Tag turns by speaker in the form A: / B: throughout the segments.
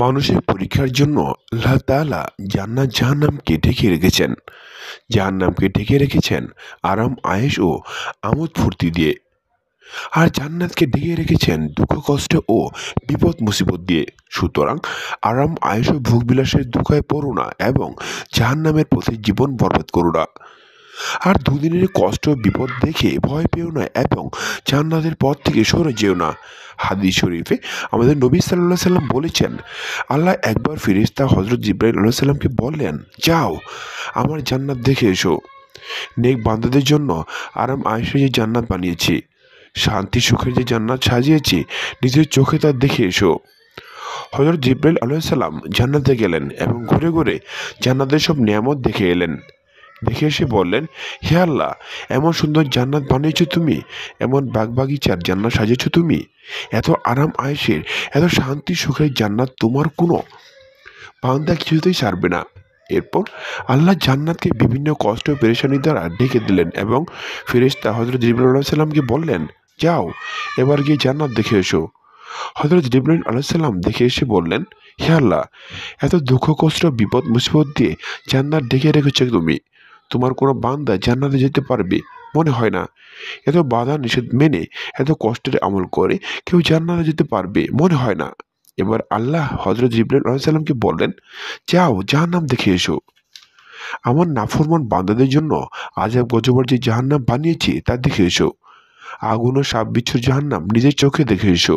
A: মানুষের পরীক্ষার জন্য আল্লাহ তাআলা জান্নাত জাহান্নামকে ঢেকে রেখেছেন। জাহান্নামকে ঢেকে রেখেছেন আরাম আয়েশ ও আমোদ ফুর্তি দিয়ে, আর জান্নাতকে ঢেকে রেখেছেন দুঃখ কষ্ট ও বিপদ মুসিবত দিয়ে। সুতরাং আরাম আয়েশ ও ভোগবিলাসের দুঃখায় পড়ো না এবং জাহান্নামের পথে জীবন বরবাদ করো না। আর দুদিনের কষ্ট বিপদ দেখে ভয় পেও না এবং জান্নাতের পথ থেকে সরে যেও না। হাদিস শরীফে আমাদের নবী সাল্লাল্লাহু আলাইহি সাল্লাম বলেছেন, আল্লাহ একবার ফেরেশতা হযরত জিবরাইল আলাইহিস সালামকে বললেন, যাও আমার জান্নাত দেখে এসো। নেক বান্দাদের জন্য আরাম আয়েশের যে জান্নাত বানিয়েছি, শান্তি সুখের যে জান্নাত সাজিয়েছি, নিজের চোখে তা দেখে এসো। হযরত জিবরাইল আলাইহিস সালাম জান্নাতে গেলেন এবং ঘুরে ঘুরে জান্নাতের সব নিয়ামত দেখে এলেন। দেখে এসে বললেন, হে আল্লাহ, এমন সুন্দর জান্নাত বানিয়েছো তুমি, এমন বাগবাগিচার জান্নাত সাজিয়েছো তুমি, এত আরাম আয়েশের, এত শান্তি সুখের জান্নাত তোমার কোনো বান্দা কিছুতেই ছাড়বে না। এরপর আল্লাহ জান্নাতকে বিভিন্ন কষ্ট ও পেরেশানি দ্বারা ঢেকে দিলেন এবং ফেরেশতা হযরত জিবরাইল আলাইহিস সালামকে বললেন, যাও এবার গিয়ে জান্নাত দেখে এসো। হযরত জিবরাইল আলাইহিস সালাম দেখে এসে বললেন, হে আল্লাহ, এত দুঃখ কষ্ট বিপদ মুসিবত দিয়ে জান্নাত ঢেকে রেখেছো তুমি, তোমার কোনো বান্দা জান্নাতে যেতে পারবে মনে হয় না। এত বাধা নিষেধ মেনে এত কষ্টের আমল করে কেউ জান্নাতে যেতে পারবে মনে হয় না। এবার আল্লাহ হযরত জিবরাইল আলাইহিস সালামকে বললেন, যাও জাহান্নাম দেখে এসো। আমার নাফরমান বান্দাদের জন্য আযাব গজবের যে জাহান্নাম বানিয়েছি তা দেখে এসো। আগুন ও সাপ বিচ্ছুর জাহান্নাম নিজের চোখে দেখে এসো।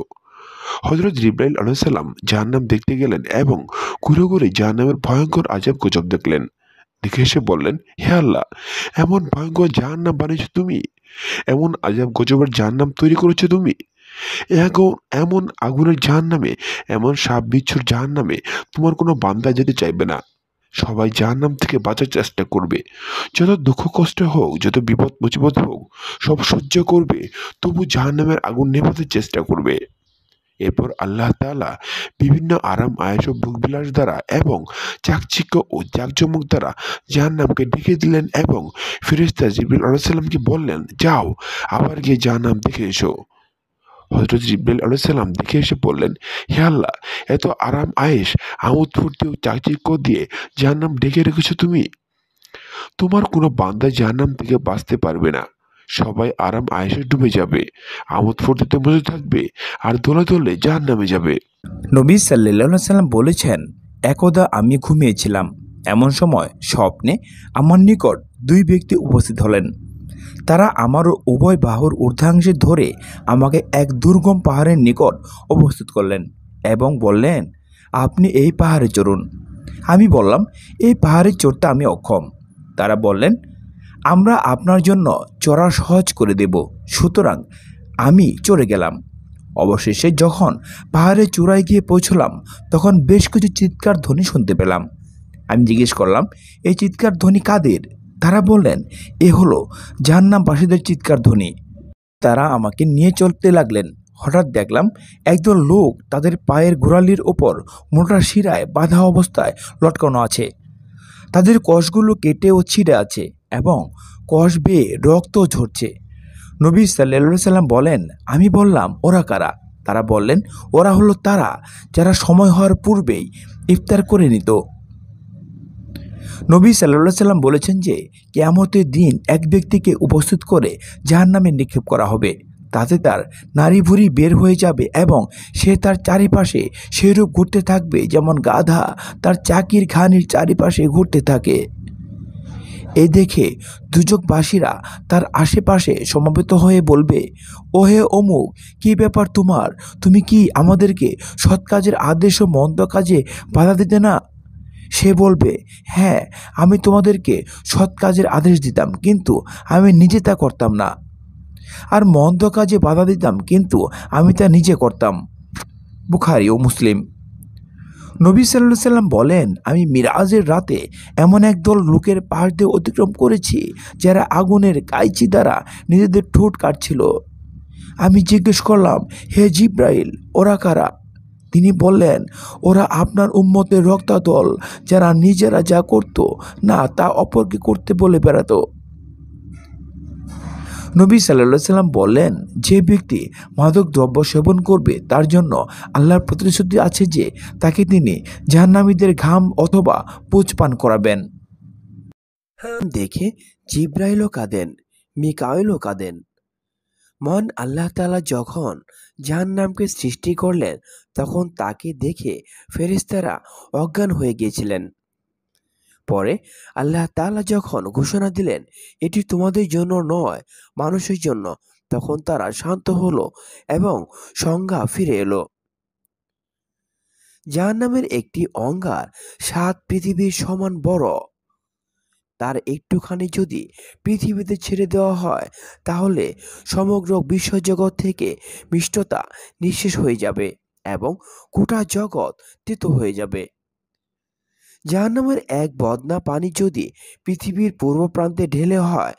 A: হযরত জিবরাইল আলাইহিস সালাম জাহান্নাম দেখতে গেলেন এবং ঘুরে ঘুরে জাহান্নামের ভয়ঙ্কর আযাব গজব দেখলেন। দেখে এসে বললেন, হে আল্লাহ, এমন ভয়ঙ্কর জাহান্নাম বানিয়েছো তুমি, এমন আযাব গজবের জাহান্নাম তৈরি করেছো তুমি। এখন এমন আগুনের জাহান্নামে, এমন সাপ বিচ্ছুর জাহান্নামে তোমার কোনো বান্দা যেতে চাইবে না। সবাই জাহান্নাম থেকে বাঁচার চেষ্টা করবে, যত দুঃখ কষ্ট হোক, যত বিপদ মুসিবত হোক, সব সহ্য করবে, তবু জাহান্নামের আগুন নেভাতে চেষ্টা করবে। এরপর আল্লাহ তাআলা বিভিন্ন আরাম আয়েশ ও ভোগবিলাস দ্বারা এবং চাকচিক্য ও জাকজমক দ্বারা জাহান্নামকে ঢেকে দিলেন এবং ফেরেশতা জিবরাইল আলাইহিস সালামকে বললেন, যাও আবার গিয়ে জাহান্নাম দেখে এসো। হযরত জিবরাইল আলাইহিস সালাম দেখে এসে বললেন, হে আল্লাহ, এত আরাম আয়েশ, আমোদ ফুর্তি ও চাকচিক্য দিয়ে জাহান্নাম ঢেকে রেখেছো তুমি, তোমার কোনো বান্দা জাহান্নাম থেকে বাঁচতে পারবে না। সবাই আরাম আয়েশে ডুবে যাবে, আমোদ ফুর্তিতে মজে থাকবে, আর দলে দলে জাহান্নামে যাবে।
B: নবী সাল্লাল্লাহু আলাইহি সাল্লাম বলেছেন, একদা আমি ঘুমিয়েছিলাম, এমন সময় স্বপ্নে আমার নিকট দুই ব্যক্তি উপস্থিত হলেন। তারা আমার উভয় বাহুর ঊর্ধ্বাংশে ধরে আমাকে এক দুর্গম পাহাড়ের নিকট উপস্থিত করলেন এবং বললেন, আপনি এই পাহাড়ে চড়ুন। আমি বললাম, এই পাহাড়ে চড়তে আমি অক্ষম। তারা বললেন, আমরা আপনার জন্য চড়া সহজ করে দেব। সুতরাং আমি চড়ে গেলাম। অবশেষে যখন পাহাড়ের চূড়ায় গিয়ে পৌঁছলাম, তখন বেশ কিছু চিৎকার ধ্বনি শুনতে পেলাম। আমি জিজ্ঞেস করলাম, এই চিৎকার ধ্বনি কাদের? তারা বললেন, এ হলো জাহান্নামবাসীদের চিৎকার ধ্বনি। তারা আমাকে নিয়ে চলতে লাগলেন। হঠাৎ দেখলাম একদল লোক তাদের পায়ের গোড়ালির ওপর মোটা শিরায় বাঁধা অবস্থায় লটকানো আছে। তাদের কষগুলো কেটে ও ছিঁড়ে আছে এবং কষ বেয়ে রক্ত ঝরছে। নবী সাল্লাল্লাহু আলাইহি সাল্লাম বলেন, আমি বললাম, ওরা কারা? তারা বললেন, ওরা হলো তারা যারা সময় হওয়ার পূর্বেই ইফতার করে নিত। নবী সাল্লাল্লাহু আলাইহি সাল্লাম বলেছেন যে, কিয়ামতের দিন এক ব্যক্তিকে উপস্থিত করে জাহান্নামে নিক্ষেপ করা হবে। তাতে তার নাড়ি ভুঁড়ি বের হয়ে যাবে এবং সে তার চারিপাশে সেইরূপ ঘুরতে থাকবে যেমন গাধা তার চাকির ঘানির চারিপাশে ঘুরতে থাকে। এই দেখে দুজকবাসীরা তার আশেপাশে সমবেত হয়ে বলবে, ওহে অমুক, কী ব্যাপার তোমার? তুমি কি আমাদেরকে সৎ কাজের আদেশ ও মন্দ কাজে বাধা দিতে না? সে বলবে, হ্যাঁ, আমি তোমাদেরকে সৎ কাজের আদেশ দিতাম, কিন্তু আমি নিজে তা করতাম না, আর মন্দ কাজে বাধা দিতাম, কিন্তু আমি তা নিজে করতাম। বুখারী ও মুসলিম। নবী সাল্লাল্লাহু আলাইহি সাল্লাম বলেন, আমি মিরাজের রাতে এমন একদল লোকের পাশ দিয়ে অতিক্রম করেছি যারা আগুনের কাইচি দ্বারা নিজেদের ঠোঁট কাটছিল। আমি জিজ্ঞেস করলাম, হে জিবরাইল, ওরা কারা? তিনি বললেন, ওরা আপনার উম্মতের রক্তাদল, যারা নিজেরা যা করত না তা অপরকে করতে বলে বেড়াতো। নবী সাল্লাল্লাহু সাল্লাম বললেন, যে ব্যক্তি মাদক দ্রব্য সেবন করবে তার জন্য আল্লাহর প্রতিশ্রুতি আছে যে তাকে তিনি জাহান্নামীদের ঘাম অথবা পুঁজ পান করাবেন। দেখে জিব্রাইলও কাঁদেন, মিকাইলও কাঁদেন। মহান আল্লাহ তাআলা যখন জাহান্নামকে সৃষ্টি করলেন তখন তাকে দেখে ফেরেশতারা অজ্ঞান হয়ে গিয়েছিলেন। পরে আল্লাহ তাআলা যখন ঘোষণা দিলেন এটি তোমাদের জন্য নয়, মানুষের জন্য, তখন তারা শান্ত হলো এবং সংজ্ঞা ফিরে এলো। জাহান্নামের একটি অঙ্গার ৭ পৃথিবীর সমান বড়। তার একটুখানি যদি পৃথিবীতে ছেড়ে দেওয়া হয় তাহলে সমগ্র বিশ্বজগৎ থেকে মিষ্টতা নিঃশেষ হয়ে যাবে এবং গোটা জগৎ তেতো হয়ে যাবে। জাহান্নামের এক বদনা পানি যদি পৃথিবীর পূর্ব প্রান্তে ঢেলে হয়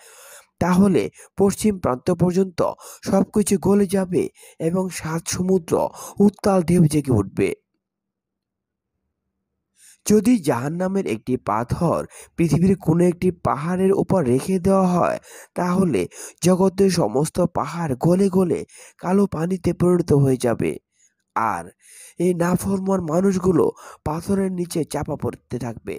B: তাহলে পশ্চিম প্রান্ত পর্যন্ত সবকিছু গলে যাবে এবং ৭ সমুদ্র উত্তাল ঢেউ জেগে উঠবে। যদি জাহান্নামের একটি পাথর পৃথিবীর কোনো একটি পাহাড়ের উপর রেখে দেওয়া হয় তাহলে জগতের সমস্ত পাহাড় গলে গলে কালো পানিতে পরিণত হয়ে যাবে আর এই নাফরমান মানুষগুলো পাথরের নিচে চাপা পড়তে থাকবে।